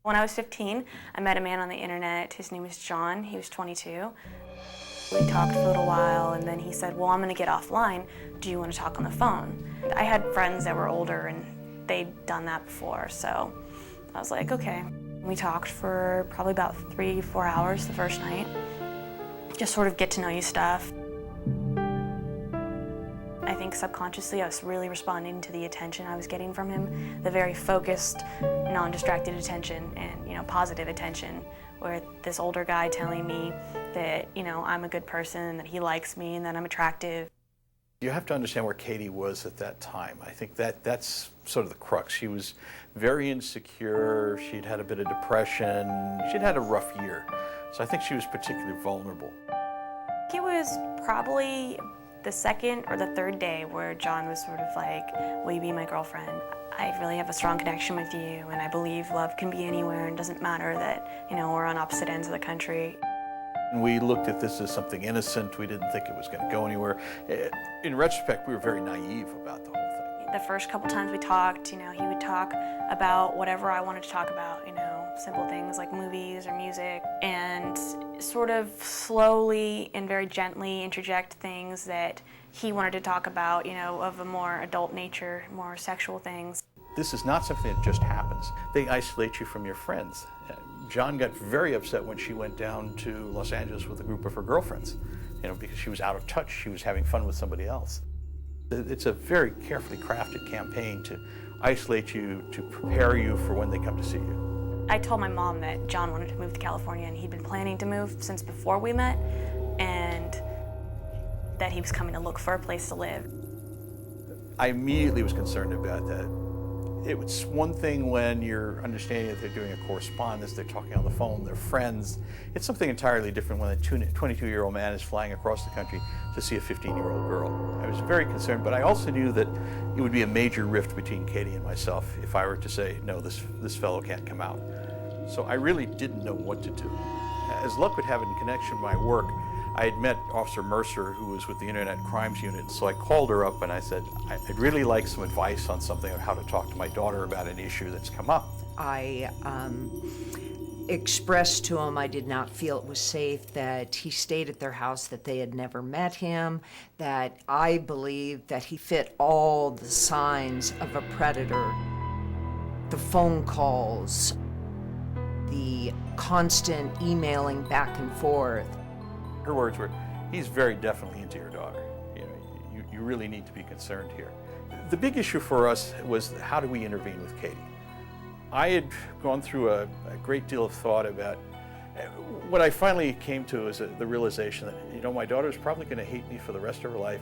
When I was 15, I met a man on the internet. His name was John. He was 22. We talked for a little while, and then he said, well, I'm going to get offline. Do you want to talk on the phone? I had friends that were older, and they'd done that before, so I was like, okay. We talked for probably about 3-4 hours the first night. Just sort of get to know you stuff. I think subconsciously I was really responding to the attention I was getting from him, the very focused, non-distracted attention and, positive attention, where this older guy telling me that, I'm a good person, that he likes me, and that I'm attractive. You have to understand where Katie was at that time. I think that's sort of the crux. She was very insecure, she'd had a bit of depression, she'd had a rough year. So I think she was particularly vulnerable. It was probably the second or the third day where John was sort of like, will you be my girlfriend? I really have a strong connection with you, and I believe love can be anywhere, and it doesn't matter that, we're on opposite ends of the country. We looked at this as something innocent. We didn't think it was going to go anywhere. In retrospect, we were very naive about the whole thing. The first couple times we talked, he would talk about whatever I wanted to talk about, simple things like movies or music, and sort of slowly and very gently interject things that he wanted to talk about, of a more adult nature, more sexual things. This is not something that just happens. They isolate you from your friends. John got very upset when she went down to Los Angeles with a group of her girlfriends, because she was out of touch. She was having fun with somebody else. It's a very carefully crafted campaign to isolate you, to prepare you for when they come to see you. I told my mom that John wanted to move to California, and he'd been planning to move since before we met, and that he was coming to look for a place to live. I immediately was concerned about that. It was one thing when you're understanding that they're doing a correspondence, they're talking on the phone, they're friends. It's something entirely different when a 22-year-old man is flying across the country to see a 15-year-old girl. I was very concerned, but I also knew that it would be a major rift between Katie and myself if I were to say, no, this fellow can't come out. So I really didn't know what to do. As luck would have it, in connection with my work, I had met Officer Mercer, who was with the Internet Crimes Unit, so I called her up and I said, I'd really like some advice on something, on how to talk to my daughter about an issue that's come up. I expressed to him I did not feel it was safe, that he stayed at their house, that they had never met him, that I believed that he fit all the signs of a predator. The phone calls, the constant emailing back and forth. Her words were, he's very definitely into your daughter. You really need to be concerned here. The big issue for us was, how do we intervene with Katie? I had gone through a great deal of thought about, what I finally came to is the realization that, my daughter's probably going to hate me for the rest of her life,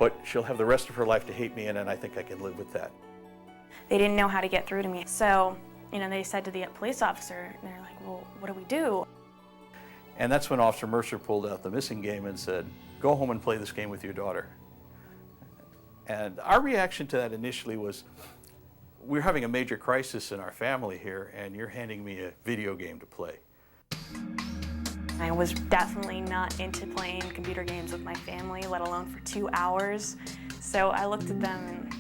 but she'll have the rest of her life to hate me, and I think I can live with that. They didn't know how to get through to me, so, they said to the police officer, and they're like, well, what do we do? And that's when Officer Mercer pulled out the missing game and said, go home and play this game with your daughter. And our reaction to that initially was, we're having a major crisis in our family here, and you're handing me a video game to play. I was definitely not into playing computer games with my family, let alone for 2 hours. So I looked at them and,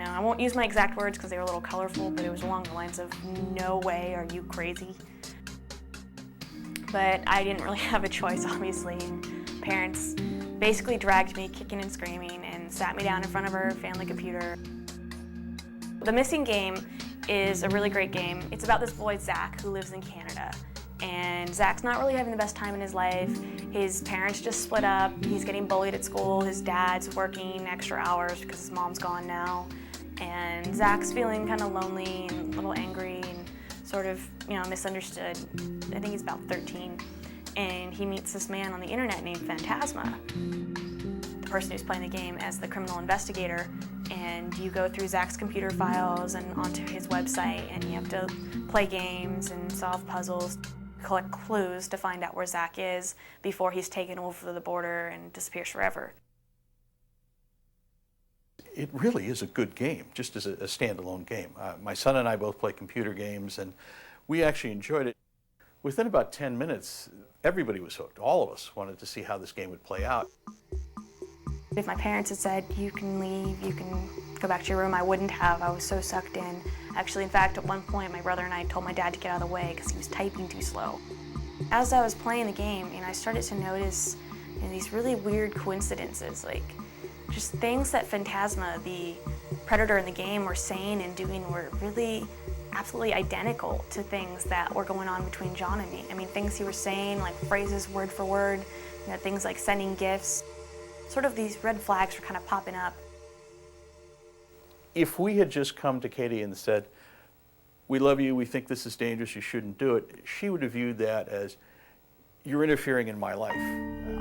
I won't use my exact words because they were a little colorful, but it was along the lines of, no way, are you crazy? But I didn't really have a choice, obviously. Parents basically dragged me kicking and screaming and sat me down in front of our family computer. The Missing Game is a really great game. It's about this boy, Zach, who lives in Canada. And Zach's not really having the best time in his life. His parents just split up. He's getting bullied at school. His dad's working extra hours because his mom's gone now. And Zach's feeling kind of lonely and a little angry and sort of, misunderstood. I think he's about 13. And he meets this man on the internet named Phantasma, the person who's playing the game as the criminal investigator. And you go through Zach's computer files and onto his website, and you have to play games and solve puzzles, collect clues to find out where Zach is before he's taken over the border and disappears forever. It really is a good game, just as a standalone game. My son and I both play computer games, and we actually enjoyed it. Within about 10 minutes, everybody was hooked. All of us wanted to see how this game would play out. If my parents had said, you can leave, you can go back to your room, I wouldn't have. I was so sucked in. Actually, in fact, at one point, my brother and I told my dad to get out of the way because he was typing too slow. As I was playing the game, I started to notice these really weird coincidences, like just things that Phantasma, the predator in the game, were saying and doing were really absolutely identical to things that were going on between John and me. Things he was saying, like phrases word for word, things like sending gifts. Sort of these red flags were kind of popping up. If we had just come to Katie and said, "We love you, we think this is dangerous, you shouldn't do it," she would have viewed that as, "You're interfering in my life.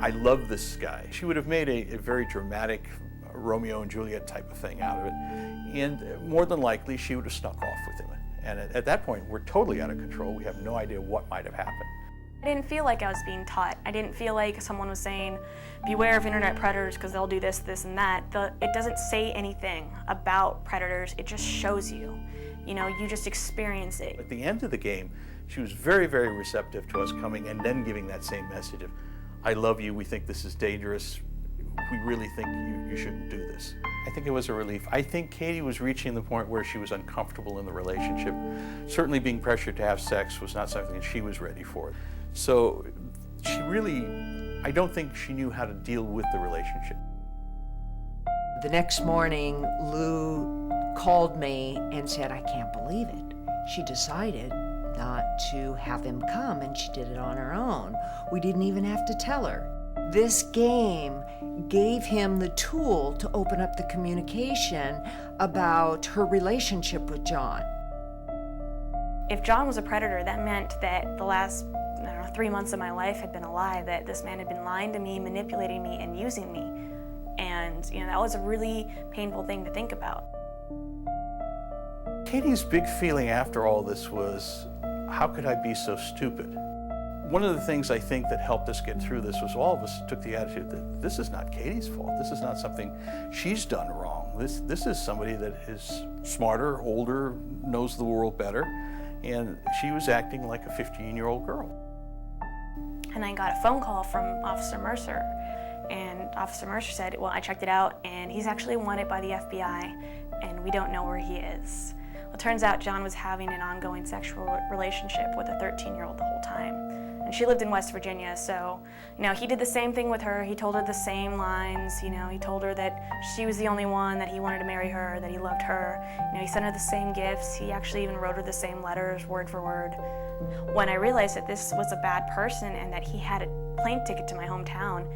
I love this guy." She would have made a very dramatic Romeo and Juliet type of thing out of it. And more than likely, she would have snuck off with him. And at that point, we're totally out of control. We have no idea what might have happened. I didn't feel like I was being taught. I didn't feel like someone was saying, beware of internet predators because they'll do this, this, and that. It doesn't say anything about predators. It just shows you. You just experience it. At the end of the game, she was very, very receptive to us coming and then giving that same message of, "I love you, we think this is dangerous, we really think you shouldn't do this." I think it was a relief. I think Katie was reaching the point where she was uncomfortable in the relationship. Certainly being pressured to have sex was not something that she was ready for. So she really, I don't think she knew how to deal with the relationship. The next morning, Lou called me and said, "I can't believe it. She decided not to have him come, and she did it on her own. We didn't even have to tell her." This game gave him the tool to open up the communication about her relationship with John. If John was a predator, that meant that the last 3 months of my life had been a lie, that this man had been lying to me, manipulating me, and using me. And that was a really painful thing to think about. Katie's big feeling after all this was, how could I be so stupid? One of the things I think that helped us get through this was all of us took the attitude that this is not Katie's fault. This is not something she's done wrong. This is somebody that is smarter, older, knows the world better, and she was acting like a 15-year-old girl. And I got a phone call from Officer Mercer, and Officer Mercer said, "Well, I checked it out, and he's actually wanted by the FBI, and we don't know where he is." Well, it turns out John was having an ongoing sexual relationship with a 13-year-old the whole time. And she lived in West Virginia, so, he did the same thing with her. He told her the same lines, he told her that she was the only one, that he wanted to marry her, that he loved her. He sent her the same gifts. He actually even wrote her the same letters, word for word. When I realized that this was a bad person and that he had a plane ticket to my hometown,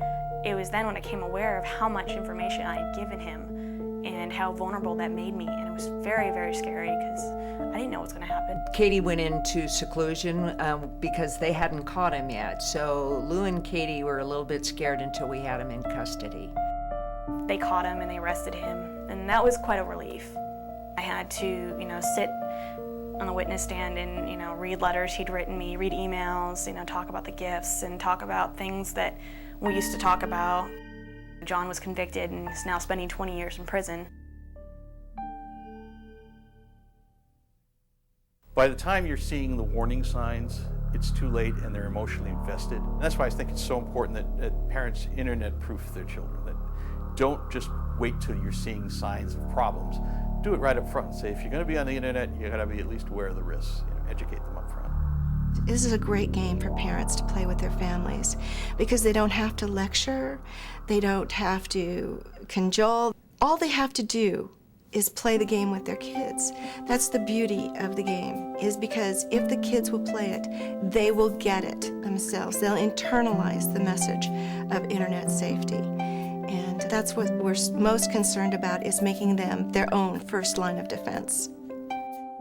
it was then when I became aware of how much information I had given him and how vulnerable that made me. And it was very, very scary because I didn't know what was going to happen. Katie went into seclusion because they hadn't caught him yet. So Lou and Katie were a little bit scared until we had him in custody. They caught him and they arrested him, and that was quite a relief. I had to, sit on the witness stand and, read letters he'd written me, read emails, talk about the gifts and talk about things that we used to talk about. John was convicted and is now spending 20 years in prison. By the time you're seeing the warning signs, it's too late and they're emotionally invested. And that's why I think it's so important that parents internet-proof their children, that don't just wait till you're seeing signs of problems. Do it right up front. Say, if you're going to be on the internet, you got to be at least aware of the risks. Educate them up front. This is a great game for parents to play with their families because they don't have to lecture, they don't have to cajole. All they have to do is play the game with their kids. That's the beauty of the game, is because if the kids will play it, they will get it themselves. They'll internalize the message of internet safety. And that's what we're most concerned about, is making them their own first line of defense.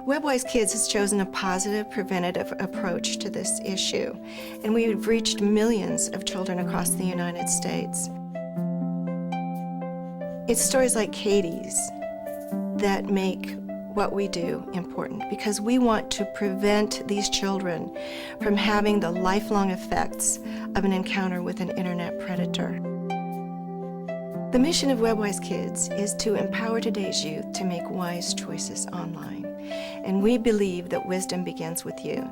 WebWise Kids has chosen a positive, preventative approach to this issue, and we've reached millions of children across the United States. It's stories like Katie's that make what we do important, because we want to prevent these children from having the lifelong effects of an encounter with an internet predator. The mission of WebWise Kids is to empower today's youth to make wise choices online. And we believe that wisdom begins with you.